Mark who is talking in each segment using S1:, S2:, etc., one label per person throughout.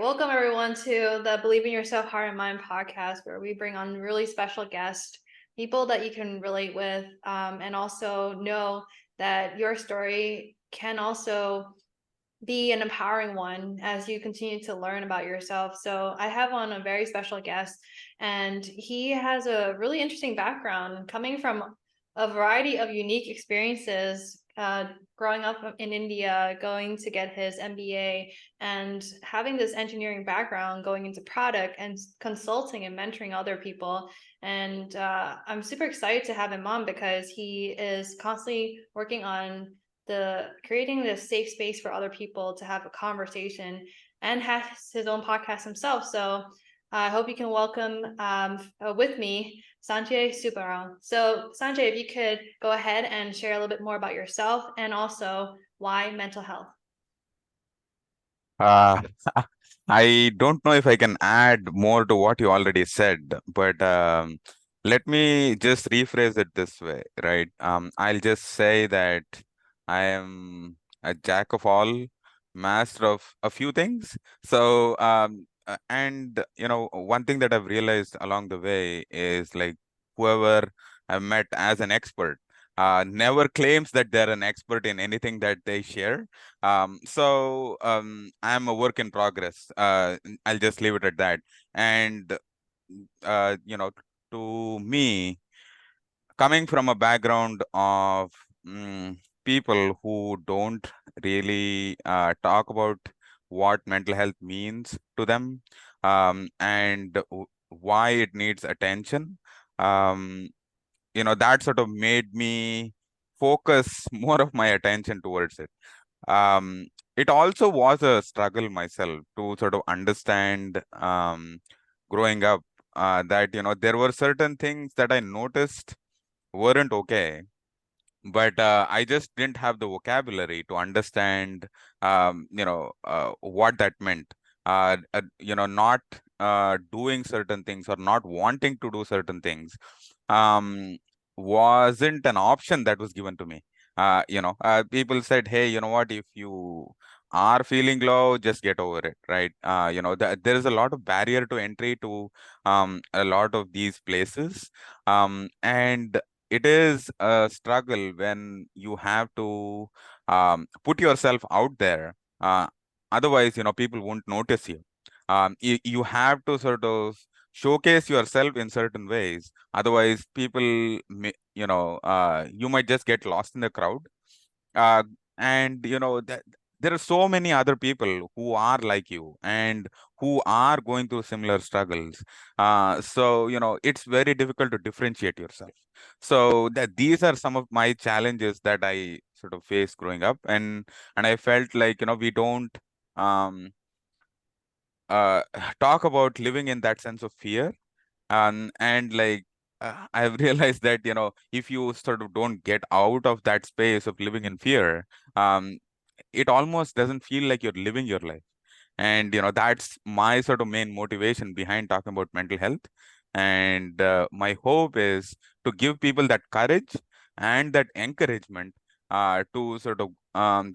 S1: Welcome everyone to the Believe in Yourself, Heart and Mind podcast, where we bring on really special guests, people that you can relate with, and also know that your story can also be an empowering one as you continue to learn about yourself. So I have on a very special guest, and he has a really interesting background coming from a variety of unique experiences, growing up in India, going to get his MBA, and having this engineering background, going into product and consulting and mentoring other people. And I'm super excited to have him on because he is constantly working on creating this safe space for other people to have a conversation, and has his own podcast himself. So I hope you can welcome with me Sanjay Subbarao. So Sanjay, if you could go ahead and share a little bit more about yourself and also why mental health.
S2: Uh, I don't know if I can add more to what you already said, but let me just rephrase it this way, right? I'll just say that I am a jack of all, master of a few things. So, and one thing that I've realized along the way is like whoever I've met as an expert never claims that they're an expert in anything that they share. I'm a work in progress. I'll just leave it at that. And uh, you know, to me, coming from a background of people who don't really talk about what mental health means to them, and why it needs attention. Um, that sort of made me focus more of my attention towards it. It also was a struggle myself to sort of understand, growing up, that there were certain things that I noticed weren't okay, but I just didn't have the vocabulary to understand, what that meant. Not doing certain things or not wanting to do certain things um, wasn't an option that was given to me. People said, "Hey, you know what? If you are feeling low, just get over it, right?" There is a lot of barrier to entry to a lot of these places, and it is a struggle when you have to put yourself out there. Otherwise, people won't notice you. You have to sort of showcase yourself in certain ways. Otherwise, you might just get lost in the crowd. uh, and that there are so many other people who are like you and who are going through similar struggles. So it's very difficult to differentiate yourself. So that these are some of my challenges that I sort of faced growing up, and I felt like we don't um uh talk about living in that sense of fear. And like I've realized that if you sort of don't get out of that space of living in fear, um it almost doesn't feel like you're living your life. And that's my sort of main motivation behind talking about mental health. And my hope is to give people that courage and that encouragement to sort of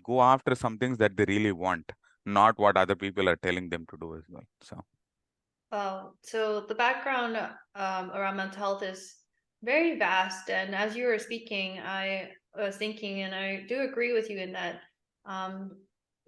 S2: go after some things that they really want, not what other people are telling them to do as well. So
S1: So the background around mental health is very vast, and as you were speaking, I was thinking, and I do agree with you in that, um,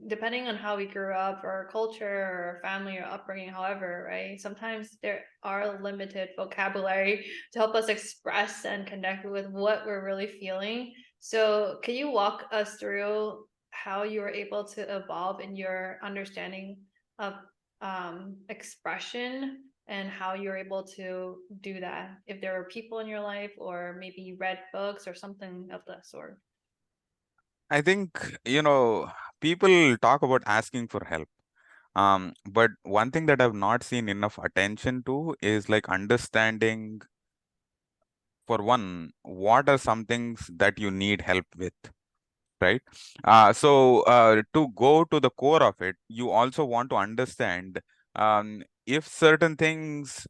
S1: depending on how we grew up, or culture, or family, or upbringing, however, right? Sometimes there are limited vocabulary to help us express and connect with what we're really feeling. So, can you walk us through how you were able to evolve in your understanding of expression, and how you're able to do that, if there are people in your life, or maybe you read books or something of that sort?
S2: I think, people talk about asking for help. But one thing that I've not seen enough attention to is like understanding, for one, what are some things that you need help with, right? To go to the core of it, you also want to understand if certain things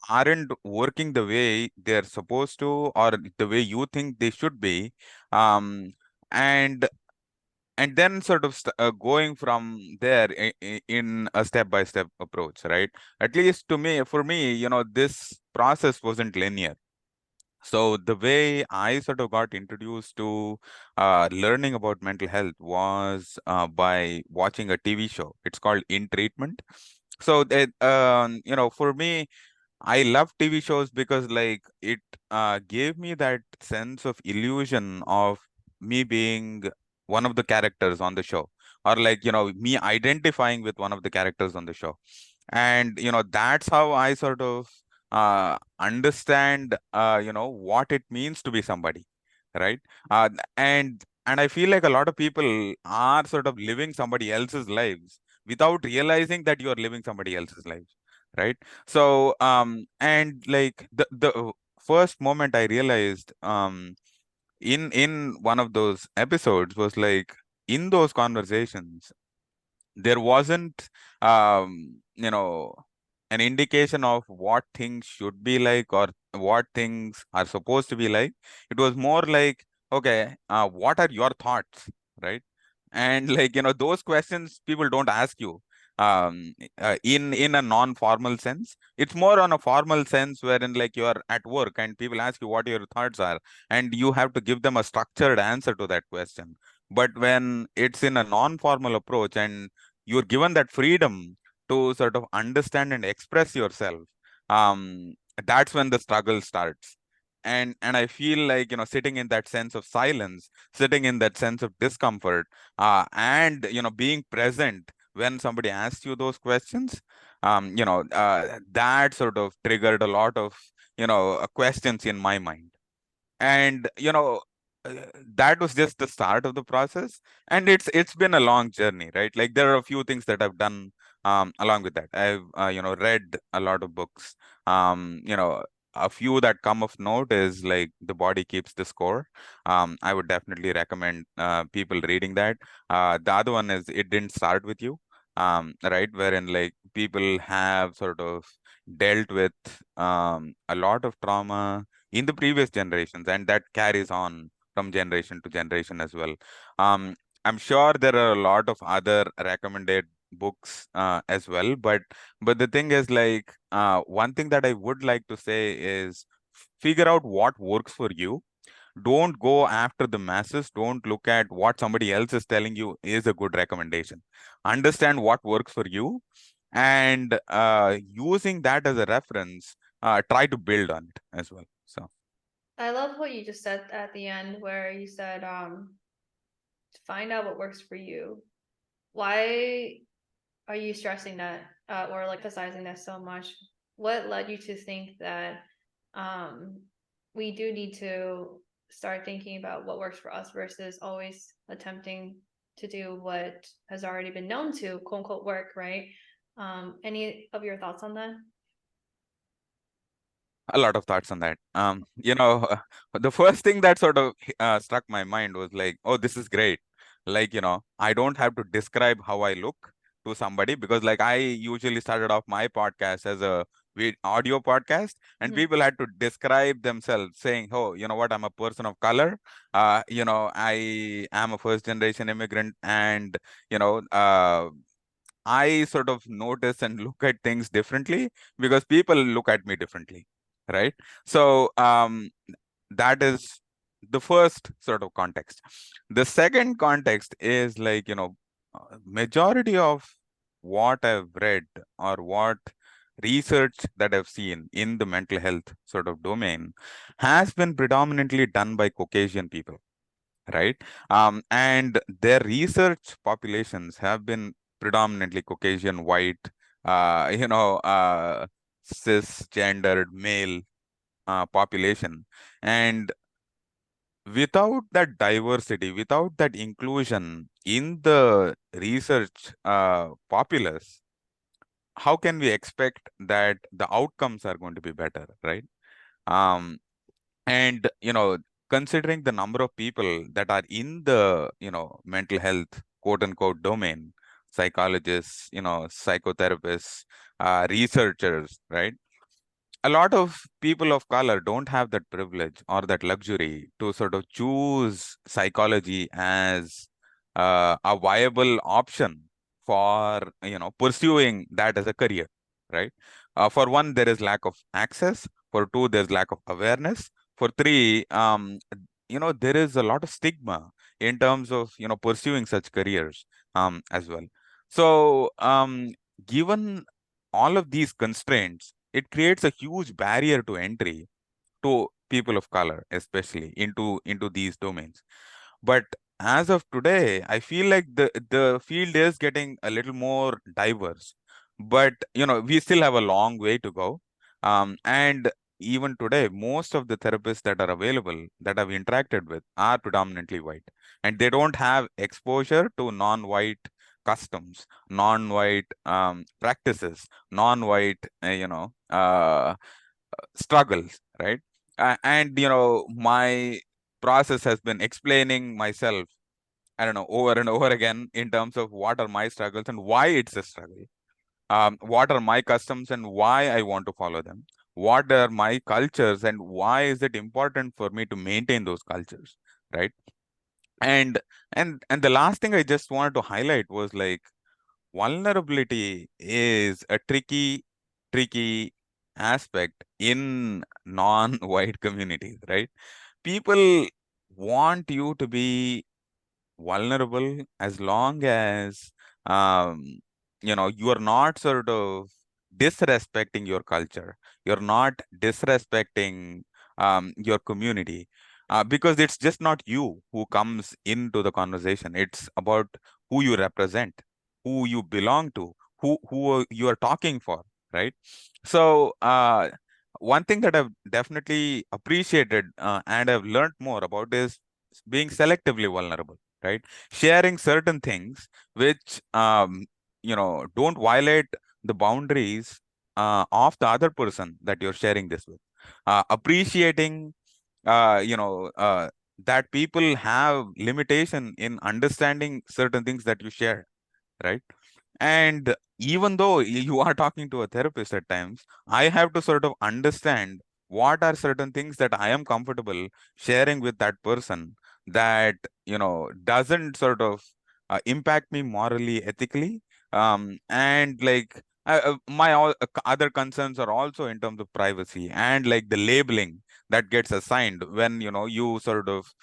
S2: aren't working the way they're supposed to, or the way you think they should be. Um, and and then sort of going from there in a step-by-step approach, right? At least to me, for me, this process wasn't linear. So the way I sort of got introduced to learning about mental health was by watching a TV show. It's called In Treatment. So that for me, I love TV shows because like it gave me that sense of illusion of me being one of the characters on the show, or like me identifying with one of the characters on the show. And that's how I sort of understand what it means to be somebody, right? And I feel like a lot of people are sort of living somebody else's lives without realizing that you are living somebody else's lives, right? So and like the first moment I realized in one of those episodes was like, in those conversations there wasn't an indication of what things should be like or what things are supposed to be like. It was more like, okay, what are your thoughts, right? And like those questions people don't ask you in a non-formal sense. It's more on a formal sense, wherein like you are at work and people ask you what your thoughts are, and you have to give them a structured answer to that question. But when it's in a non-formal approach and you're given that freedom to sort of understand and express yourself, um that's when the struggle starts. And I feel like sitting in that sense of silence, sitting in that sense of discomfort, and being present when somebody asks you those questions, that sort of triggered a lot of questions in my mind. And uh, that was just the start of the process, and it's been a long journey, right? Like there are a few things that I've done along with that. I've read a lot of books. A few that come of note is like The Body Keeps the Score. I would definitely recommend people reading that. The other one is It Didn't Start With You, right, wherein like people have sort of dealt with a lot of trauma in the previous generations, and that carries on from generation to generation as well. Um, I'm sure there are a lot of other recommended books as well, but the thing is like one thing that I would like to say is figure out what works for you. Don't go after the masses. Don't look at what somebody else is telling you is a good recommendation. Understand what works for you, and using that as a reference, try to build on it as well. So.
S1: I love what you just said at the end where you said to find out what works for you. Why are you stressing that or like emphasizing that so much? What led you to think that um we do need to start thinking about what works for us versus always attempting to do what has already been known to quote unquote work, right? Any of your thoughts on that?
S2: A lot of thoughts on that. The first thing that sort of struck my mind was like, oh, this is great. Like, I don't have to describe how I look to somebody, because like I usually started off my podcast as a audio podcast, and
S1: Mhm.
S2: people had to describe themselves saying, oh, you know what, I'm a person of color. I am a first generation immigrant, and, you know, uh, I sort of notice and look at things differently because people look at me differently, right? So that is the first sort of context. The second context is like, majority of what I've read or what research that I've seen in the mental health sort of domain has been predominantly done by Caucasian people, right? And their research populations have been predominantly Caucasian, white, cisgendered male population. And without that diversity, without that inclusion in the research populace, how can we expect that the outcomes are going to be better, right? Um, and considering the number of people that are in the mental health quote unquote domain, psychologists, psychotherapists, researchers, right? A lot of people of color don't have that privilege or that luxury to sort of choose psychology as a viable option for pursuing that as a career, right? For one, there is lack of access. For two, there's lack of awareness. For three, there is a lot of stigma in terms of pursuing such careers as well. So given all of these constraints, it creates a huge barrier to entry to people of color, especially into these domains. But as of today, I feel like the field is getting a little more diverse. But we still have a long way to go. And even today, most of the therapists that are available that I've interacted with are predominantly white, and they don't have exposure to non-white customs, non-white practices, non-white, struggles, right? And my process has been explaining myself, I don't know, over and over again in terms of what are my struggles and why it's a struggle. What are my customs and why I want to follow them? What are my cultures and why is it important for me to maintain those cultures, right? And and the last thing I just wanted to highlight was like vulnerability is a tricky aspect in non-white communities, right? People want you to be vulnerable as long as um, you are not sort of disrespecting your culture, you're not disrespecting your community, because it's just not you who comes into the conversation. It's about who you represent, who you belong to, who you are talking for, right? So one thing that I've definitely appreciated and I've learned more about is being selectively vulnerable, right? Sharing certain things which don't violate the boundaries of the other person that you're sharing this with. Appreciating that people have limitation in understanding certain things that you share, right? And even though you are talking to a therapist at times, I have to sort of understand what are certain things that I am comfortable sharing with that person that, doesn't sort of impact me morally, ethically. And like my other concerns are also in terms of privacy and like the labeling that gets assigned when, you sort of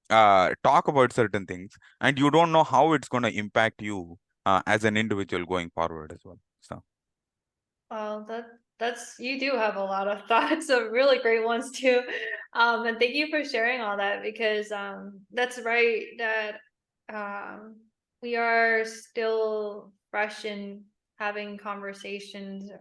S2: talk about certain things and you don't know how it's going to impact you as an individual going forward as well. So
S1: Well, that's you do have a lot of thoughts of really great ones too. And thank you for sharing all that because that's right that um we are still fresh in having conversations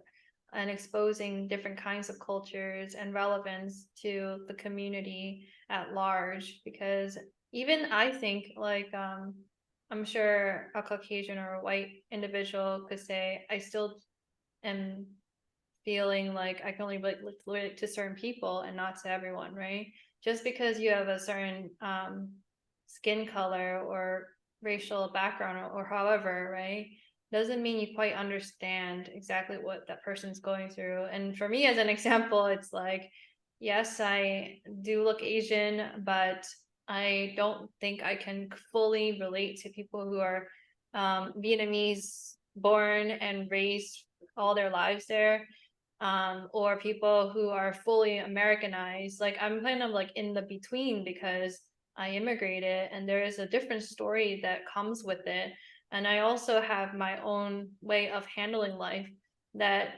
S1: and exposing different kinds of cultures and relevance to the community at large because even I think like I'm sure a Caucasian or a white individual could say I still am feeling like I can only relate to certain people and not to everyone, right? Just because you have a certain skin color or racial background or however, right? Doesn't mean you quite understand exactly what that person's going through. And for me, as an example, it's like, yes, I do look Asian, but I don't think I can fully relate to people who are Vietnamese born and raised all their lives there, or people who are fully Americanized. Like I'm kind of like in the between because I immigrated and there is a different story that comes with it. And I also have my own way of handling life that,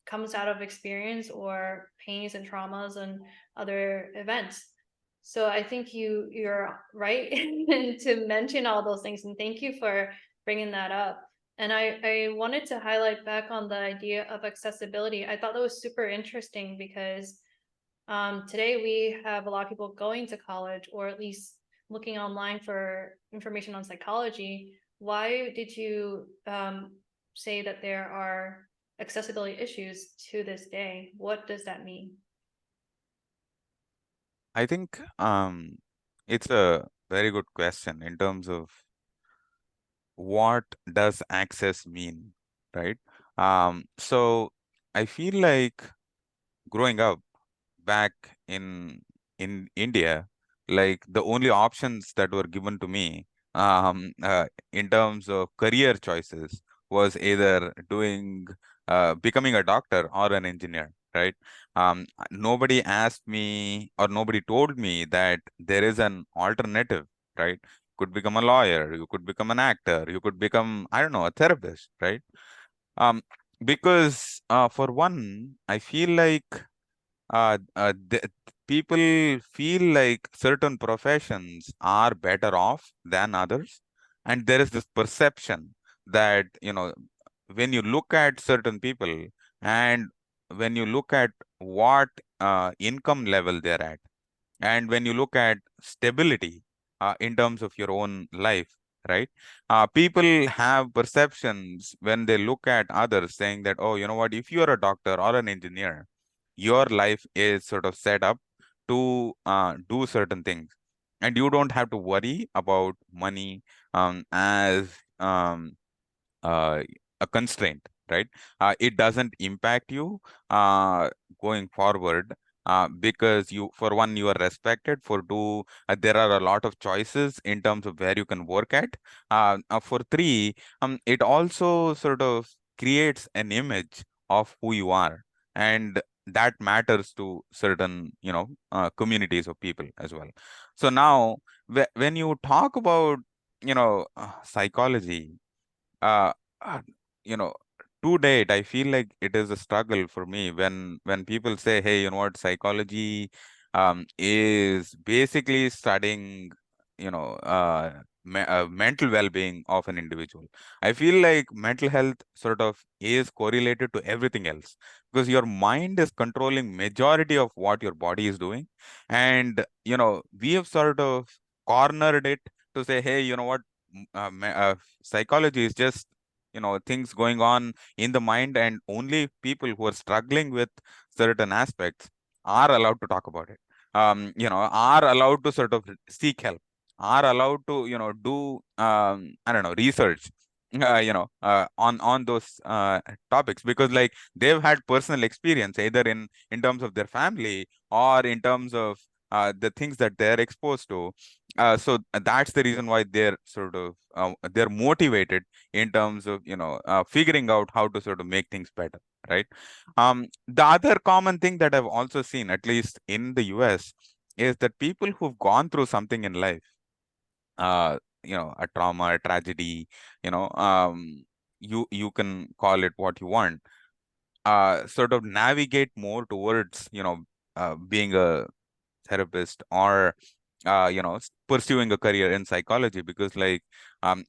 S1: comes out of experience or pains and traumas and other events. So I think you're right to mention all those things, and thank you for bringing that up. And I wanted to highlight back on the idea of accessibility. I thought that was super interesting because today we have a lot of people going to college or at least looking online for information on psychology. Why did you say that there are accessibility issues to this day? What does that mean?
S2: I think it's a very good question in terms of what does access mean, right? So I feel like growing up back in India, like the only options that were given to me in terms of career choices was either becoming a doctor or an engineer, right? Nobody asked me or nobody told me that there is an alternative, right? Could become a lawyer, you could become an actor, you could become, I don't know, a therapist, right? Um, because for one, I feel like the people feel like certain professions are better off than others, and there is this perception that, when you look at certain people and when you look at what income level they're at, and when you look at stability in terms of your own life, right? People have perceptions when they look at others saying that, oh, you know what, if you are a doctor or an engineer, your life is sort of set up to do certain things, and you don't have to worry about money as uh, a constraint, right? It doesn't impact you uh, going forward, because for one, you are respected. For two, there are a lot of choices in terms of where you can work at. For three, it also sort of creates an image of who you are, and that matters to certain, communities of people as well. So now, when you talk about, psychology, uh, uh, you know to date, I feel like it is a struggle for me when people say, hey, you know what, psychology is basically studying, mental well-being of an individual. I feel like mental health sort of is correlated to everything else, because your mind is controlling majority of what your body is doing. And we have sort of cornered it to say, hey, you know what, psychology is just, things going on in the mind, and only people who are struggling with certain aspects are allowed to talk about it, are allowed to sort of seek help, are allowed to, do, I don't know, research, on those topics, because like they've had personal experience either in terms of their family or in terms of the things that they're exposed to. So that's the reason why they're motivated in terms of, figuring out how to sort of make things better, right? The other common thing that I've also seen, at least in the US, is that people who've gone through something in life, a trauma, a tragedy, you know um you can call it what you want, sort of navigate more towards, being a therapist, or pursuing a career in psychology, because like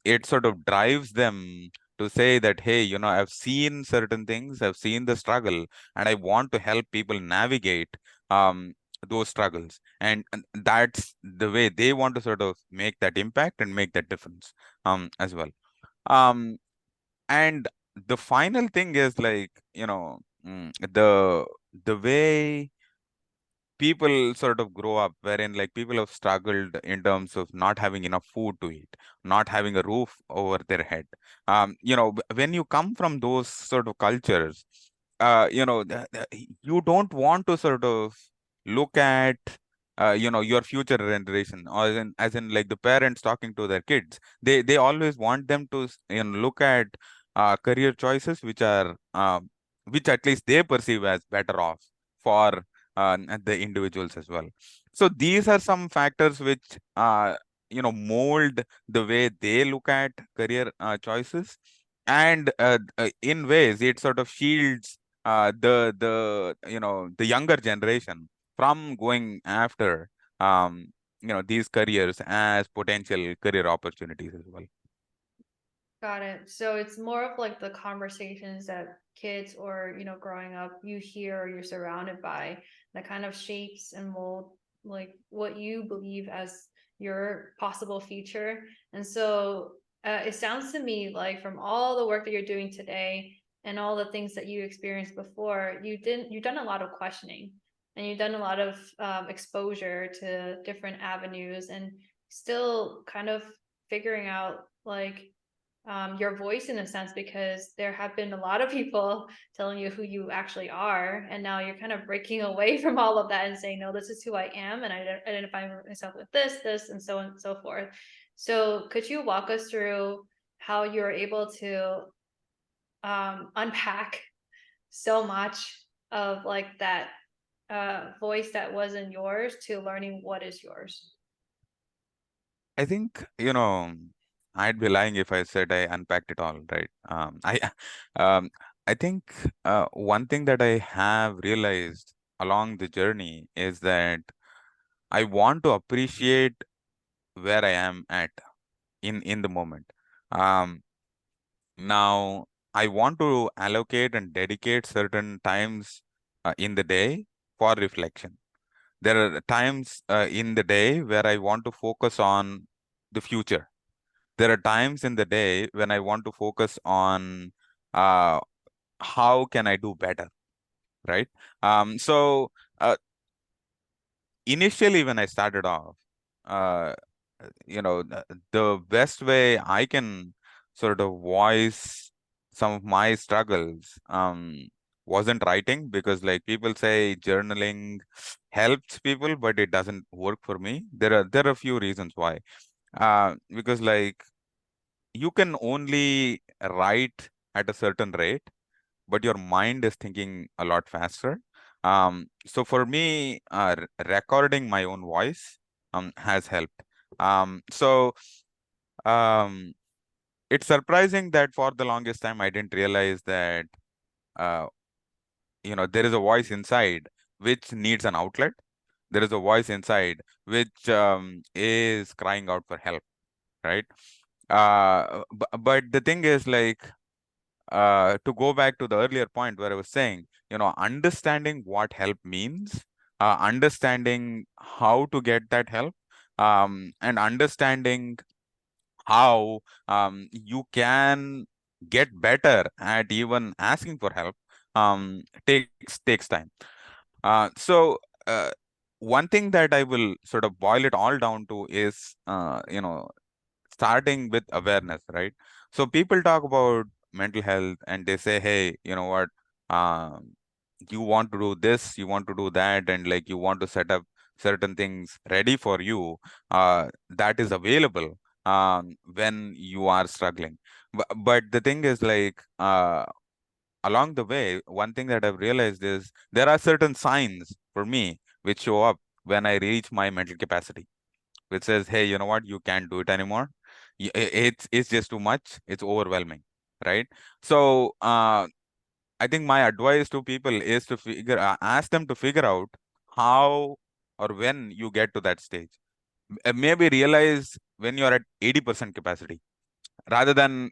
S2: it sort of drives them to say that, hey, I've seen certain things, I've seen the struggle, and I want to help people navigate um those struggles, and that's the way they want to sort of make that impact and make that difference as well. um and the final thing is like, the way people sort of grow up, wherein like people have struggled in terms of not having enough food to eat, not having a roof over their head. When you come from those sort of cultures, you don't want to sort of look at, your future generation, or as in like the parents talking to their kids. They always want them to, look at career choices which at least they perceive as better off for the individuals as well. So these are some factors which mold the way they look at career choices, and in ways it sort of shields the younger generation from going after these careers as potential career opportunities as well.
S1: Got it. So it's more of like the conversations that kids or, growing up, you hear or you're surrounded by that kind of shapes and mold like what you believe as your possible future. And so it sounds to me like from all the work that you're doing today and all the things that you experienced before, you've done a lot of questioning and you've done a lot of exposure to different avenues and still kind of figuring out like your voice in a sense, because there have been a lot of people telling you who you actually are, and now you're kind of breaking away from all of that and saying, no, this is who I am, and I identify myself with this, and so on and so forth. So could you walk us through how you're able to unpack so much of like that voice that wasn't yours to learning what is yours?
S2: I think, I'd be lying if I said I unpacked it all, right? Um, I think one thing that I have realized along the journey is that I want to appreciate where I am at in the moment. Um, Now, I want to allocate and dedicate certain times in the day for reflection. There are times in the day where I want to focus on the future. There are times in the day when I want to focus on uh, how can I do better, right? So initially, when I started off, uh, the best way I can sort of voice some of my struggles wasn't writing, because like people say journaling helps people, but it doesn't work for me. There are a few reasons why. Because like you can only write at a certain rate, but your mind is thinking a lot faster. So for me, recording my own voice has helped. So um, it's surprising that for the longest time I didn't realize that uh, there is a voice inside which needs an outlet. There is a voice inside which is crying out for help, right? But the thing is like to go back to the earlier point where I was saying, understanding what help means, understanding how to get that help, and understanding how you can get better at even asking for help takes time. So one thing that I will sort of boil it all down to is starting with awareness, right? So people talk about mental health and they say, hey, you know what? Um, you want to do this, you want to do that, and like you want to set up certain things ready for you that is available when you are struggling. But the thing is like along the way, one thing that I've realized is there are certain signs for me which show up when I reach my mental capacity, which says, "Hey, you know what? You can't do it anymore. It's just too much. It's overwhelming, right?" So, I think my advice to people is to ask them to figure out how or when you get to that stage. Maybe realize when you're at 80% capacity, rather than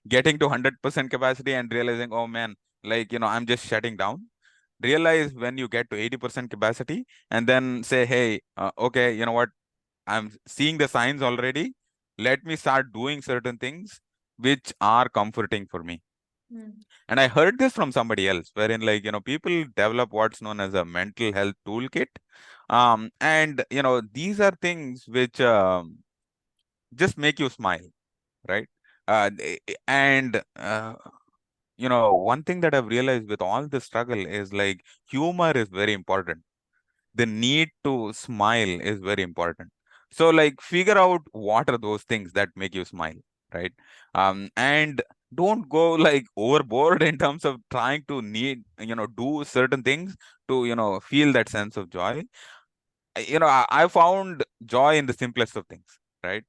S2: getting to 100% capacity and realizing, oh man, like I'm just shutting down. Realize when you get to 80% capacity, and then say, hey, okay, you know what? I'm seeing the signs already. Let me start doing certain things which are comforting for me.
S1: Mm.
S2: And I heard this from somebody else, wherein like, people develop what's known as a mental health toolkit. And these are things which just make you smile, right? And one thing that I've realized with all the struggle is like humor is very important. The need to smile is very important. So like figure out what are those things that make you smile, right? And don't go like overboard in terms of trying to do certain things to feel that sense of joy. I found joy in the simplest of things, right?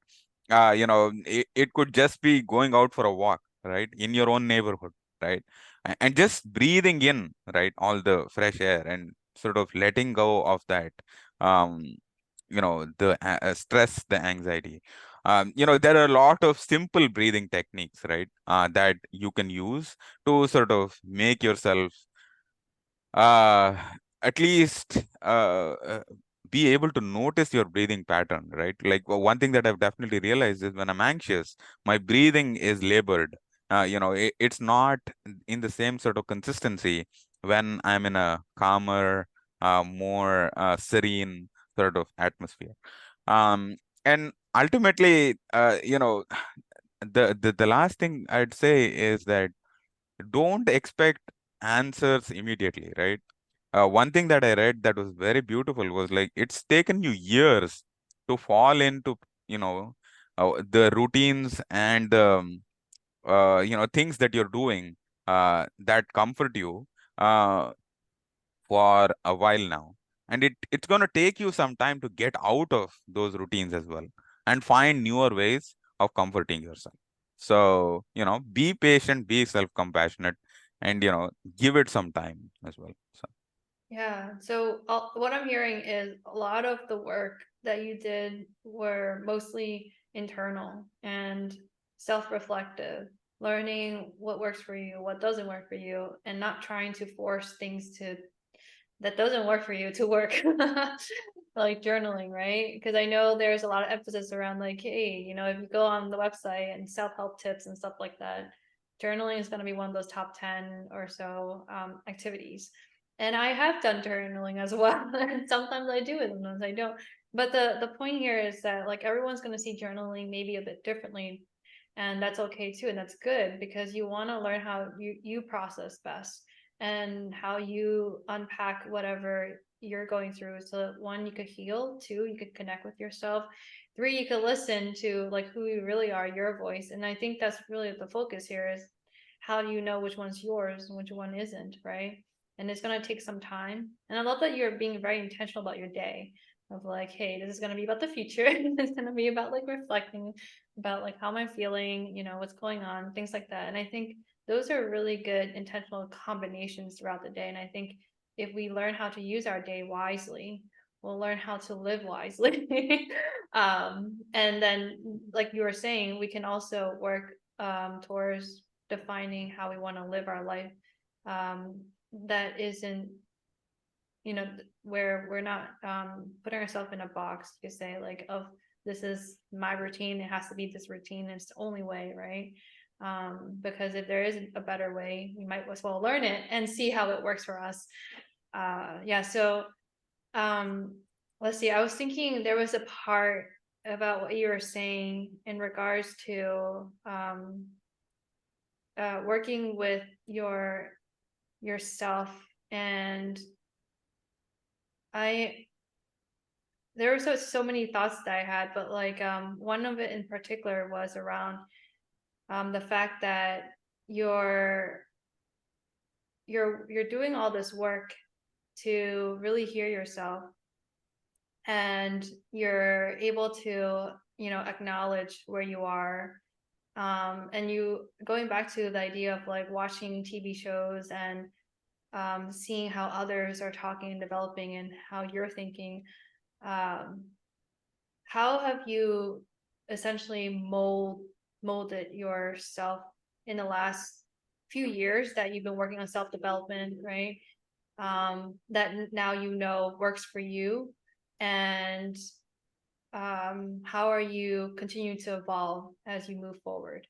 S2: It could just be going out for a walk, right, in your own neighborhood, right? And just breathing in, right, all the fresh air and sort of letting go of that, um, the stress, the anxiety. There are a lot of simple breathing techniques, right, that you can use to sort of make yourself uh, at least be able to notice your breathing pattern, right? Like one thing that I've definitely realized is when I'm anxious, my breathing is labored. It's not in the same sort of consistency when I'm in a calmer, more serene sort of atmosphere. And ultimately, the last thing I'd say is that don't expect answers immediately, right? One thing that I read that was very beautiful was like it's taken you years to fall into, you know, the routines and things that you're doing that comfort you uh, for a while now. And it's going to take you some time to get out of those routines as well and find newer ways of comforting yourself. So, be patient, be self-compassionate, and, give it some time as well. So,
S1: Yeah. So what I'm hearing is a lot of the work that you did were mostly internal and self-reflective, learning what works for you, what doesn't work for you, and not trying to force things to that doesn't work for you to work. Like journaling, right? Because I know there's a lot of emphasis around like, hey, if you go on the website and self-help tips and stuff like that, journaling is going to be one of those top 10 or so activities. And I have done journaling as well. And sometimes I do it, sometimes I don't. But the point here is that like everyone's going to see journaling maybe a bit differently. And that's okay too. And that's good because you want to learn how you process best and how you unpack whatever you're going through. So one, you could heal. Two, you could connect with yourself. Three, you could listen to like who you really are, your voice. And I think that's really the focus here is how do you know which one's yours and which one isn't, right? And it's going to take some time. And I love that you're being very intentional about your day of like, hey, this is going to be about the future. It's going to be about like reflecting about like how am I feeling, what's going on, things like that. And I think those are really good intentional combinations throughout the day. And I think if we learn how to use our day wisely, we'll learn how to live wisely. And then, like you were saying, we can also work towards defining how we want to live our life um, that isn't, where we're not putting ourselves in a box. You say, like, of this is my routine, it has to be this routine, it's the only way, right? Because if there is a better way, we might as well learn it and see how it works for us. Yeah, so um, let's see, I was thinking there was a part about what you were saying in regards to working with yourself. And I there were so many thoughts that I had, but like one of it in particular was around the fact that you're you're doing all this work to really hear yourself, and you're able to acknowledge where you are, and you going back to the idea of like watching TV shows and seeing how others are talking and developing and how you're thinking. um, how have you essentially molded yourself in the last few years that you've been working on self-development, right? That now works for you, and how are you continuing to evolve as you move forward?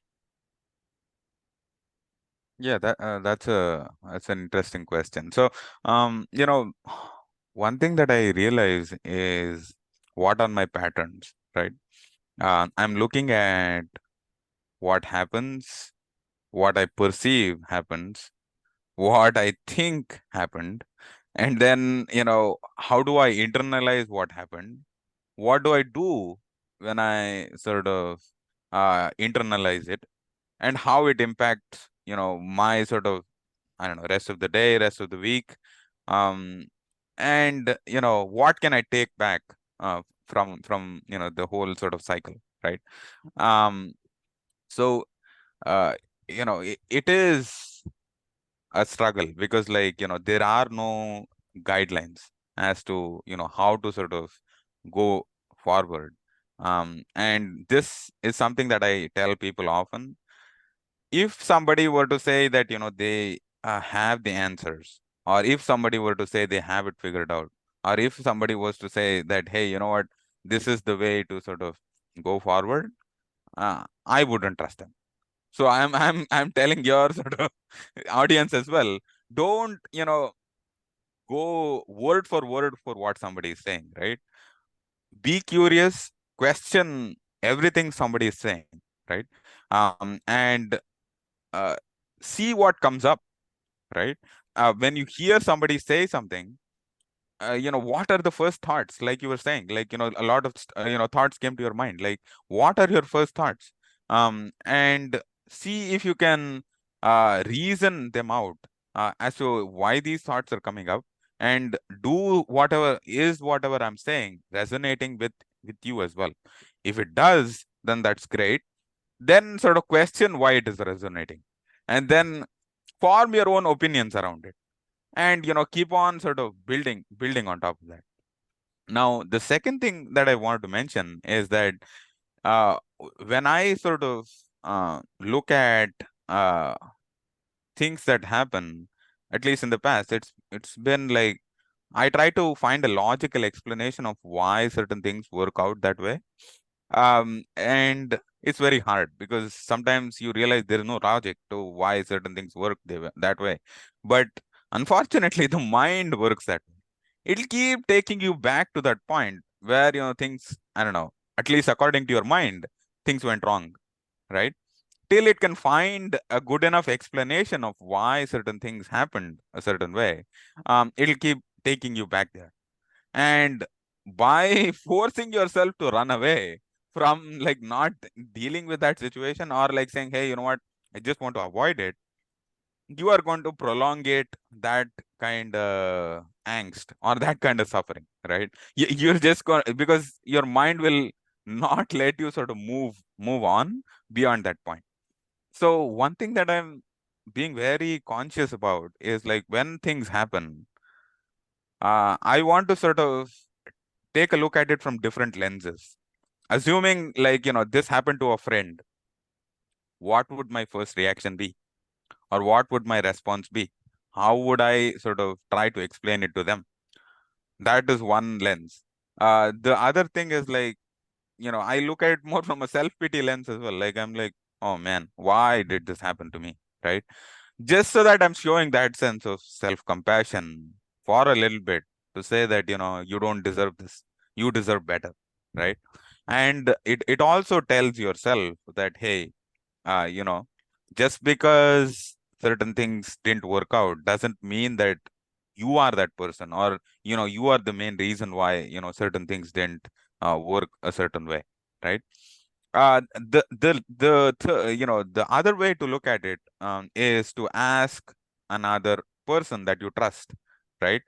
S2: yeah, that's an interesting question. So, one thing that I realize is what are my patterns, right? I'm looking at what happens, what I perceive happens, what I think happened, and then, how do I internalize what happened? What do I do when I sort of internalize it, and how it impacts, my sort of, I don't know, rest of the day, rest of the week. Um, and what can I take back from the whole sort of cycle, right? Um, so uh, it is a struggle because, like, there are no guidelines as to how to sort of go forward. And this is something that I tell people often. If somebody were to say that they have the answers, or if somebody were to say they have it figured out, or if somebody was to say that, hey, you know what, this is the way to sort of go forward, I wouldn't trust them. So I'm telling your sort of audience as well, don't go word for what somebody is saying, right? Be curious, question everything somebody is saying, right? And uh, see what comes up, right? When you hear somebody say something, what are the first thoughts? Like you were saying, like, a lot of, thoughts came to your mind. Like, what are your first thoughts? And see if you can reason them out as to why these thoughts are coming up, and do whatever I'm saying resonating with you as well. If it does, then that's great. Then sort of question why it is resonating, and then form your own opinions around it, and keep on sort of building on top of that. Now, the second thing that I wanted to mention is that when I sort of look at uh, things that happen, at least in the past, it's been like I try to find a logical explanation of why certain things work out that way. And it's very hard because sometimes you realize there is no logic to why certain things work that way. But unfortunately, the mind works that way. It'll keep taking you back to that point where, things, I don't know, at least according to your mind, things went wrong, right? Till it can find a good enough explanation of why certain things happened a certain way, it'll keep taking you back there. And by forcing yourself to run away from, like, not dealing with that situation, or like saying, hey, you know what, I just want to avoid it, you are going to prolongate that kind of angst or that kind of suffering, right? You're just going, because your mind will not let you sort of move on beyond that point. So one thing that I'm being very conscious about is, like, when things happen, I want to sort of take a look at it from different lenses. Assuming, like, this happened to a friend, what would my first reaction be? Or what would my response be? How would I sort of try to explain it to them? That is one lens. The other thing is, like, I look at it more from a self-pity lens as well. Like, I'm like, oh man, why did this happen to me? Right? Just so that I'm showing that sense of self-compassion for a little bit, to say that, you don't deserve this. You deserve better. Right? And it also tells yourself that, hey, uh, you know, just because certain things didn't work out doesn't mean that you are that person, or, you are the main reason why, certain things didn't work a certain way, right? The other way to look at it is to ask another person that you trust, right?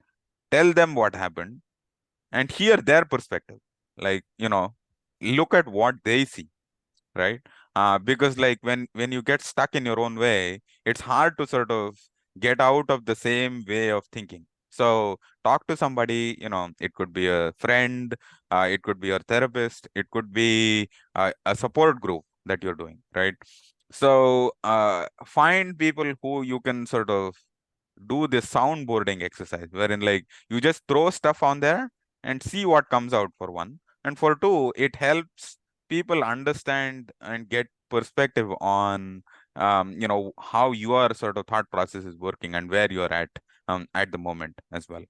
S2: Tell them what happened and hear their perspective. Like, look at what they see, right? Because, like, when you get stuck in your own way, it's hard to sort of get out of the same way of thinking. So talk to somebody. It could be a friend, it could be your therapist, it could be a support group that you're doing, right? So find people who you can sort of do this soundboarding exercise, wherein, like, you just throw stuff on there and see what comes out, for one. And for two, it helps people understand and get perspective on how your sort of thought process is working and where you're at the moment as well.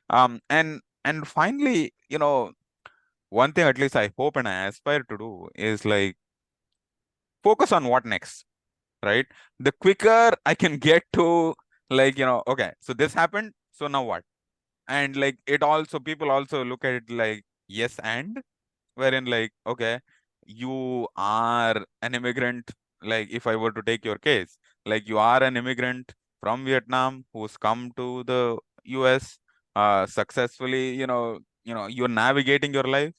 S2: And finally, one thing at least I hope and I aspire to do is, like, focus on what next, right? The quicker I can get to, like, okay, so this happened, so now what? And, like, it also, people also look at it like yes, and wherein, like, okay, you are an immigrant. Like, if I were to take your case, like, you are an immigrant from Vietnam who's come to the US successfully. You're navigating your life.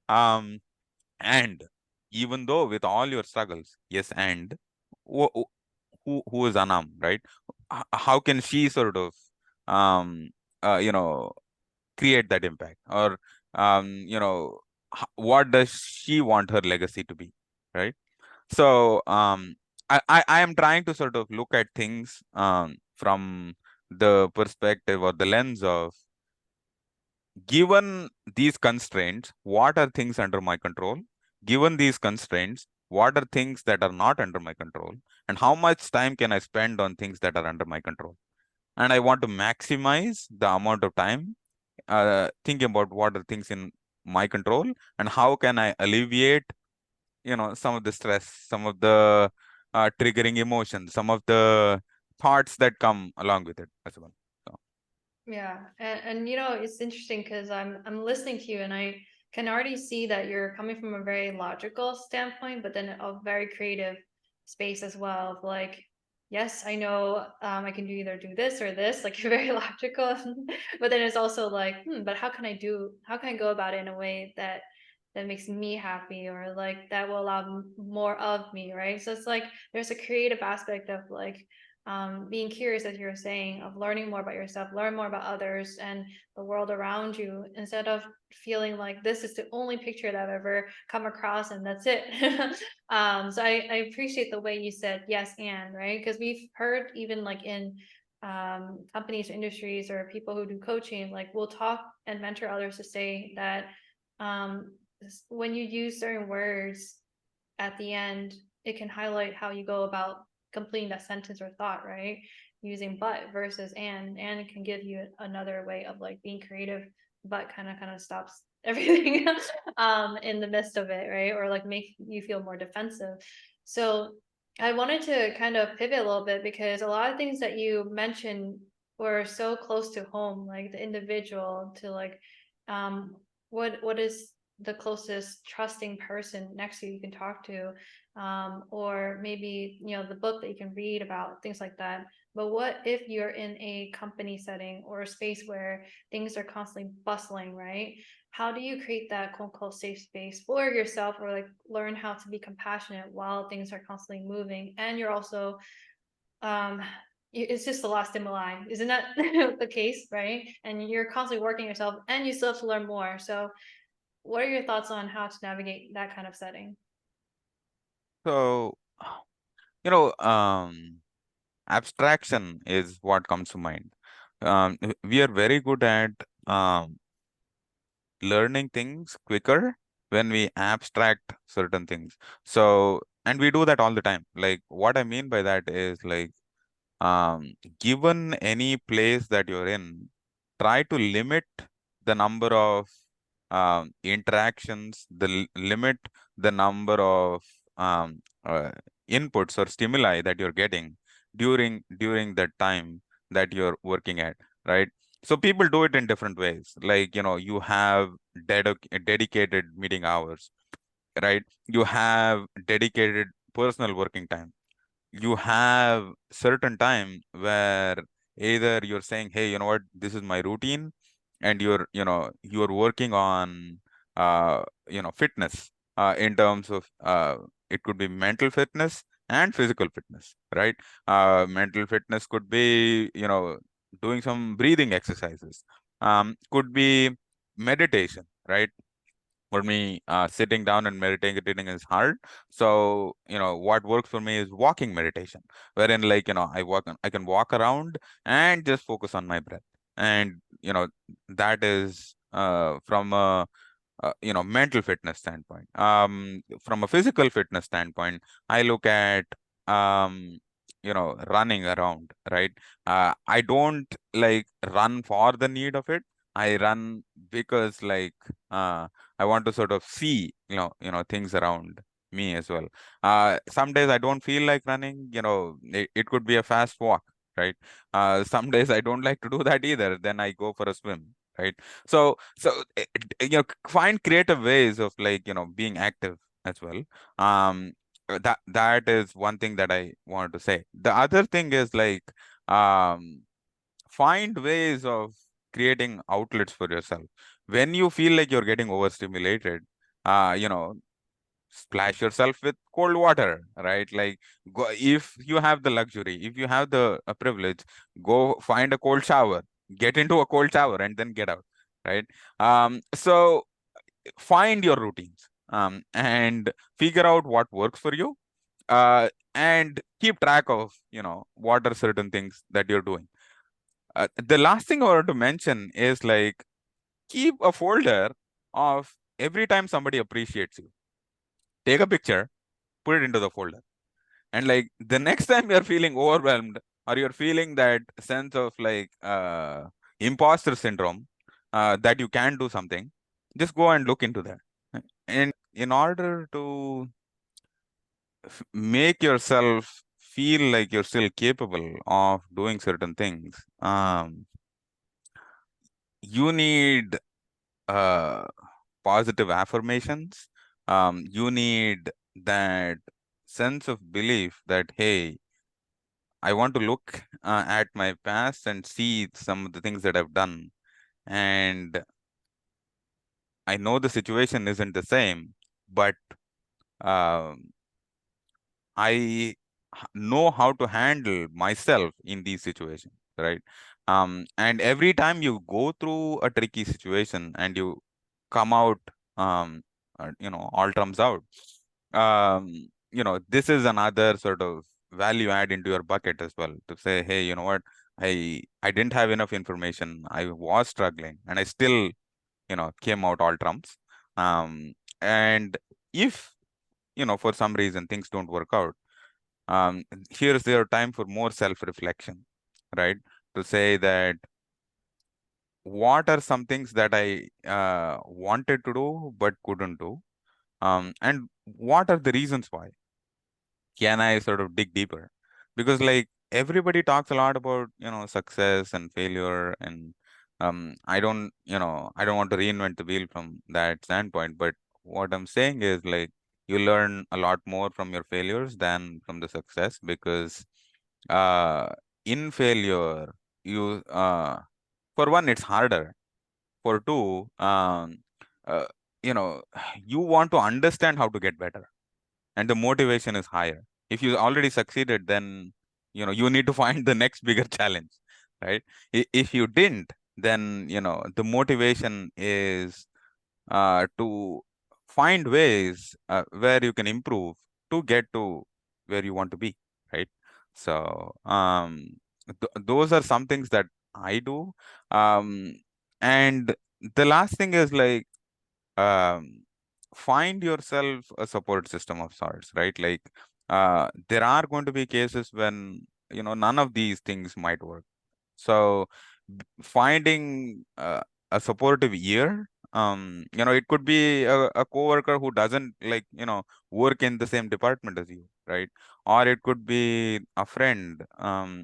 S2: And even though with all your struggles, yes, and who who is Anam, right? How can she sort of um you know create that impact, or what does she want her legacy to be, right? So I am trying to sort of look at things from the perspective or the lens of, given these constraints, what are things under my control? Given these constraints, what are things that are not under my control? And how much time can I spend on things that are under my control? And I want to maximize the amount of time thinking about what are things in my control, and how can I alleviate some of the stress, some of the triggering emotions, some of the thoughts that come along with it as well. So.
S1: Yeah, and it's interesting because I'm listening to you and I can already see that you're coming from a very logical standpoint, but then a very creative space as well. Of like, yes, I know I can either do this or this, like you're very logical, but then it's also like, but how can I go about it in a way that makes me happy or like that will allow more of me, right? So it's like there's a creative aspect of like being curious, as you were saying, of learning more about yourself, learn more about others and the world around you, instead of feeling like this is the only picture that I've ever come across and that's it. So I appreciate the way you said yes and right, because we've heard even like in companies, industries, or people who do coaching, like we'll talk and mentor others to say that um, when you use certain words at the end, it can highlight how you go about completing that sentence or thought, right? Using but versus and it can give you another way of like being creative, but kind of stops everything in the midst of it, right? Or like make you feel more defensive. So I wanted to kind of pivot a little bit because a lot of things that you mentioned were so close to home, like the individual to like what is the closest trusting person next to you can talk to, or maybe the book that you can read about things like that. But what if you're in a company setting or a space where things are constantly bustling, right? How do you create that quote unquote safe space for yourself, or like learn how to be compassionate while things are constantly moving and you're also um it's just the last stimuli, isn't that the case, right? And you're constantly working yourself and you still have to learn more. So what are your thoughts on how to navigate that kind of setting?
S2: So, you know, abstraction is what comes to mind. We are very good at um, learning things quicker when we abstract certain things. So, and we do that all the time. Like, what I mean by that is like, given any place that you're in, try to limit the number of interactions, limit the number of um, uh, inputs or stimuli that you're getting during the time that you're working at, right? So people do it in different ways. Like, you have dedicated meeting hours, right? You have dedicated personal working time. You have certain time where either you're saying, hey, you know what, this is my routine, and you're working on fitness, in terms of it could be mental fitness and physical fitness, right? Mental fitness could be doing some breathing exercises, could be meditation, right? For me, sitting down and meditating is hard. So, what works for me is walking meditation, wherein, like, I can walk around and just focus on my breath. And, that is from a mental fitness standpoint. From a physical fitness standpoint, I look at running around, right? I don't like run for the need of it. I run because, like, I want to sort of see things around me as well. Some days I don't feel like running. It could be a fast walk, right? Some days I don't like to do that either. Then I go for a swim, right? So find creative ways of, like, being active as well. um that is one thing that I wanted to say. The other thing is, like, um find ways of creating outlets for yourself when you feel like you're getting overstimulated. uh you know Splash yourself with cold water, right? Like, go, if you have the luxury, if you have the privilege, go find a cold shower, get into a cold shower, and then get out, right? So find your routines, and figure out what works for you, and keep track of what are certain things that you're doing. The last thing I wanted to mention is, like, keep a folder of every time somebody appreciates you. Take a picture, put it into the folder, and, like, the next time you're feeling overwhelmed, or you're feeling that sense of, like, imposter syndrome, that you can do something, just go and look into that. And in order to make yourself feel like you're still capable of doing certain things. You need uh, positive affirmations. You need that sense of belief that, hey, I want to look at my past and see some of the things that I've done. And I know the situation isn't the same, but um know how to handle myself in these situations, right? And every time you go through a tricky situation and you come out, um, all comes out. This is another sort of value add into your bucket as well to say, hey, you know what? I didn't have enough information. I was struggling, and I still, came out all trumps. And if, for some reason things don't work out, here's your time for more self-reflection, right? To say that what are some things that I wanted to do but couldn't do, and what are the reasons why? Can I sort of dig deeper? Because like everybody talks a lot about, success and failure, and I don't want to reinvent the wheel from that standpoint, but what I'm saying is like you learn a lot more from your failures than from the success, because uh in failure you for one, it's harder. For two, uh, you know you want to understand how to get better, and the motivation is higher. If you already succeeded, then you need to find the next bigger challenge, right? If you didn't, then the motivation is to find ways where you can improve to get to where you want to be, right? So those are some things that I do. And the last thing is like, um, find yourself a support system of sorts, right? Like, there are going to be cases when none of these things might work. So finding a supportive ear, it could be a coworker who doesn't like work in the same department as you, right? Or it could be a friend,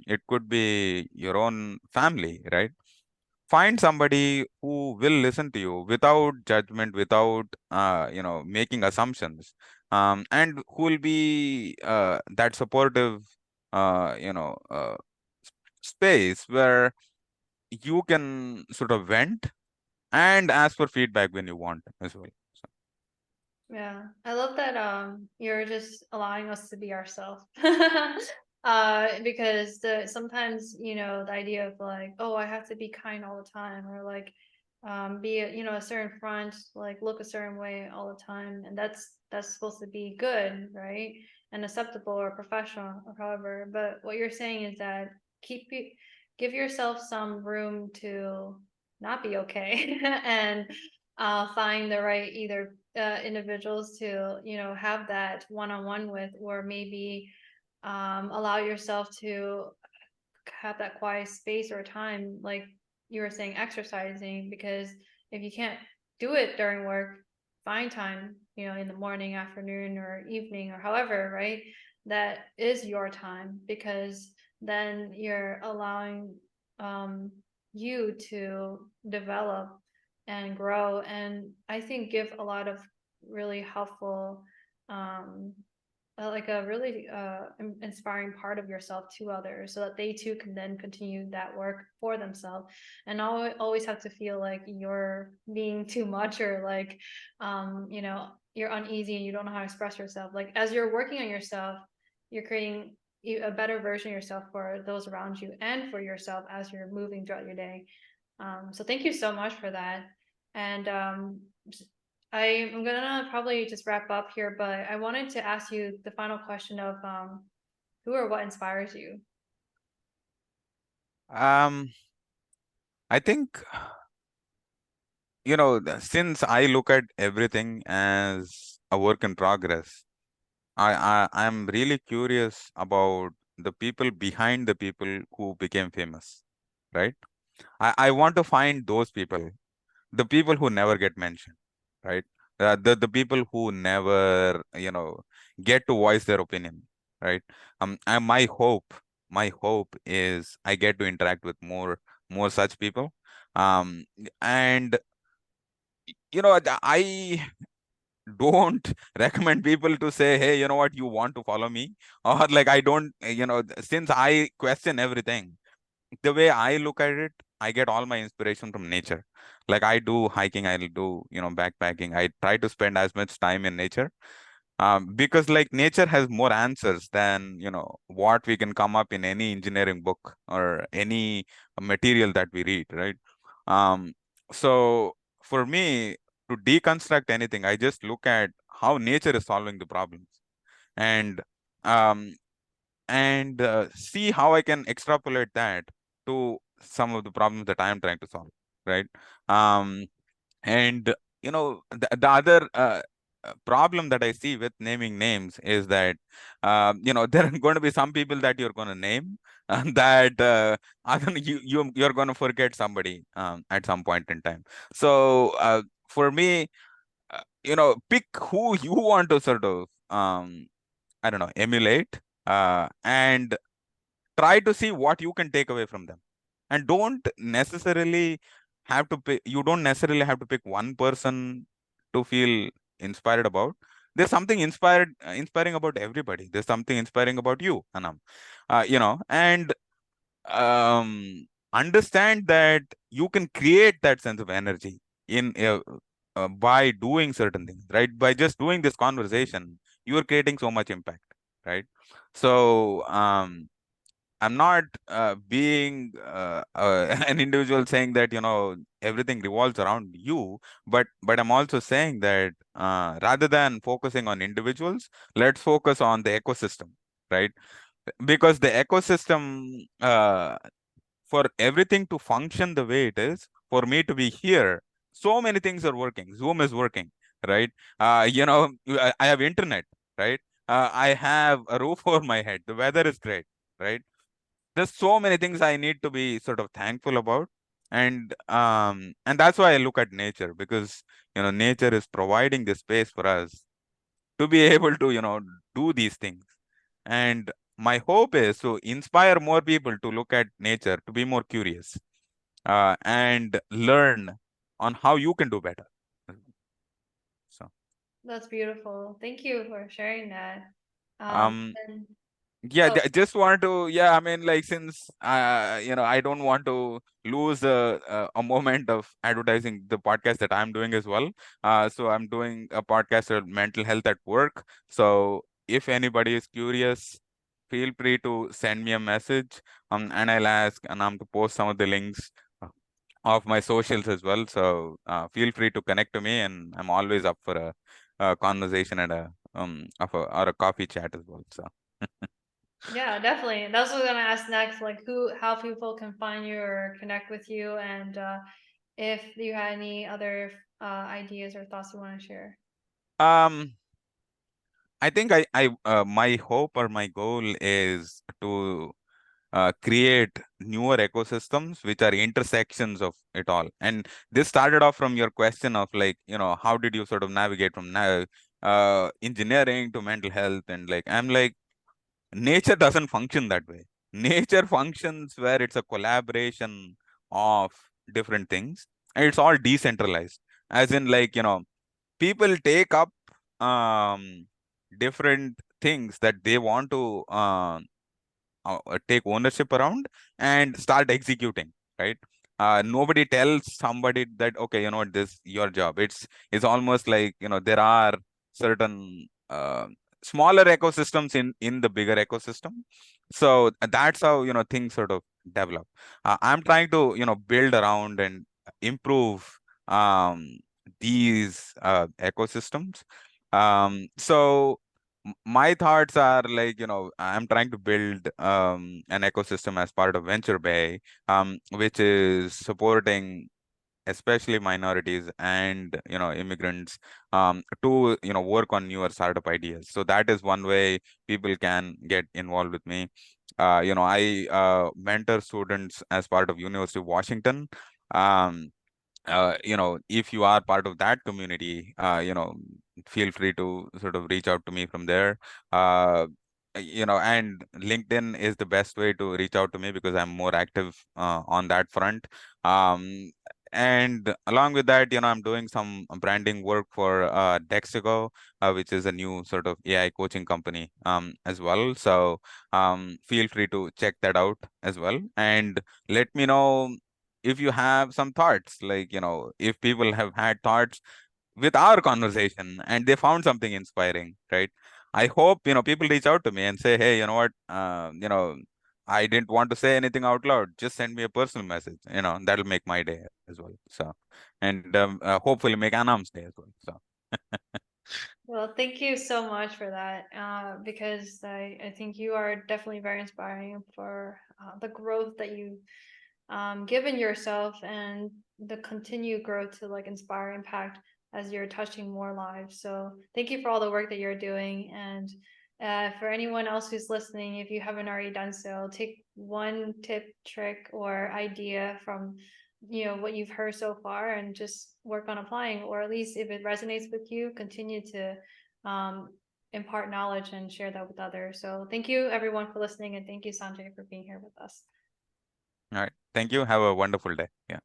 S2: it could be your own family, right? Find somebody who will listen to you without judgment, without making assumptions, and who will be that supportive uh, you know uh, space where you can sort of vent and ask for feedback when you want as well. So,
S1: Yeah, I love that you're just allowing us to be ourselves. Because sometimes, the idea of like, oh, I have to be kind all the time, or like be a certain front, like look a certain way all the time, and that's supposed to be good, right? And acceptable or professional or however. But what you're saying is that keep you give yourself some room to not be okay and find the right either individuals to have that one-on-one with, or maybe allow yourself to have that quiet space or time, like you were saying, exercising. Because if you can't do it during work, find time, in the morning, afternoon, or evening, or however, right? That is your time, because then you're allowing um, you to develop and grow, and I think give a lot of really helpful um, like a really inspiring part of yourself to others, so that they too can then continue that work for themselves, and always have to feel like you're being too much, or like you're uneasy and you don't know how to express yourself. Like as you're working on yourself, you're creating a better version of yourself for those around you and for yourself as you're moving throughout your day. So thank you so much for that. And I'm gonna probably just wrap up here, but I wanted to ask you the final question of who or what inspires you?
S2: um I think, since I look at everything as a work in progress, I'm really curious about the people behind the people who became famous, right? I want to find those people, the people who never get mentioned, right? the people who never, get to voice their opinion, right? And my hope is I get to interact with more such people. And I don't recommend people to say, hey, you know what, you want to follow me, or like I don't, since I question everything. The way I look at it, I get all my inspiration from nature. Like I do hiking, I'll do, backpacking. I try to spend as much time in nature, because like nature has more answers than, what we can come up in any engineering book or any material that we read, right? Um, so for me to deconstruct anything, I just look at how nature is solving the problems, and um, see how I can extrapolate that to some of the problems that I am trying to solve, right? Um, and the other problem that I see with naming names is that there are going to be some people that you're going to name, that other you're going to forget somebody at some point in time. So for me, pick who you want to sort of I don't know, emulate, and try to see what you can take away from them, and you don't necessarily have to pick one person to feel inspired about. There's something inspiring about everybody. There's something inspiring about you, Anam. And understand that you can create that sense of energy in by doing certain things, right? By just doing this conversation, you are creating so much impact, right? So I'm not being an individual saying that everything revolves around you, but I'm also saying that rather than focusing on individuals, let's focus on the ecosystem, right? Because the ecosystem, for everything to function the way it is, for me to be here, so many things are working. Zoom is working, right? I have internet, right? I have a roof over my head. The weather is great, right? There's so many things I need to be sort of thankful about. And that's why I look at nature, because nature is providing the space for us to be able to do these things. And my hope is to inspire more people to look at nature, to be more curious, and learn on how you can do better. So
S1: That's beautiful. Thank you for sharing that.
S2: um
S1: And
S2: yeah,
S1: oh,
S2: just wanted to, yeah, I mean, like, since I don't want to lose a moment of advertising the podcast that I'm doing as well. So I'm doing a podcast on mental health at work. So if anybody is curious, feel free to send me a message, and I'll ask Anam to post some of the links of my socials as well. So feel free to connect to me, and I'm always up for a conversation and or a coffee chat as well. So
S1: yeah, definitely. That's what I was gonna ask next, like how people can find you or connect with you, and if you had any other ideas or thoughts you want to share.
S2: um I think my hope or my goal is to create newer ecosystems which are intersections of it all. And this started off from your question of, like, how did you sort of navigate from now engineering to mental health? And like, I'm like, nature doesn't function that way. Nature functions where it's a collaboration of different things, and it's all decentralized. As in, like, people take up different things that they want to take ownership around and start executing, right? Nobody tells somebody that, okay, you know what, this your job. It's almost like, there are certain smaller ecosystems in the bigger ecosystem. So that's how things sort of develop. I'm trying to build around and improve these ecosystems. So my thoughts are, like, I'm trying to build an ecosystem as part of Venture Bay, which is supporting especially minorities and immigrants, to work on newer startup ideas. So that is one way people can get involved with me. I mentor students as part of University of Washington. if you are part of that community, feel free to sort of reach out to me from there. And LinkedIn is the best way to reach out to me because I'm more active on that front. Um, and along with that, I'm doing some branding work for Dexico, which is a new sort of AI coaching company as well. So feel free to check that out as well. And let me know if you have some thoughts, like, if people have had thoughts with our conversation and they found something inspiring, right? I hope, people reach out to me and say, hey, you know what, I didn't want to say anything out loud. Just send me a personal message, that'll make my day as well. So, and hopefully make Anam's day as well. So,
S1: Well, thank you so much for that, because I think you are definitely very inspiring for the growth that you given yourself and the continued growth to like inspire impact as you're touching more lives. So thank you for all the work that you're doing. And for anyone else who's listening, if you haven't already done so, take one tip, trick, or idea from what you've heard so far and just work on applying, or at least if it resonates with you, continue to um, impart knowledge and share that with others. So thank you everyone for listening, and thank you Sanjay for being here with us.
S2: all right. Thank you. Have a wonderful day. Yeah.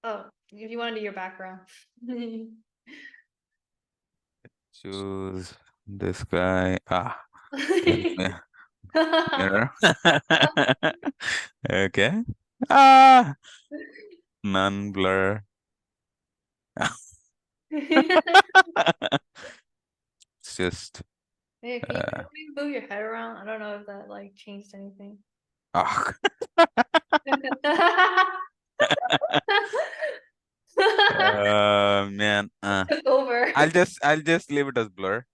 S1: Oh, if you want to do your background.
S2: Choose this guy. Let me. Mirror. Okay. Ah, none blur. It's just
S1: Hey, can you
S2: uh,
S1: move your head around? I don't know if that like changed anything.
S2: oh, man.
S1: Took over.
S2: I'll just leave it as blur.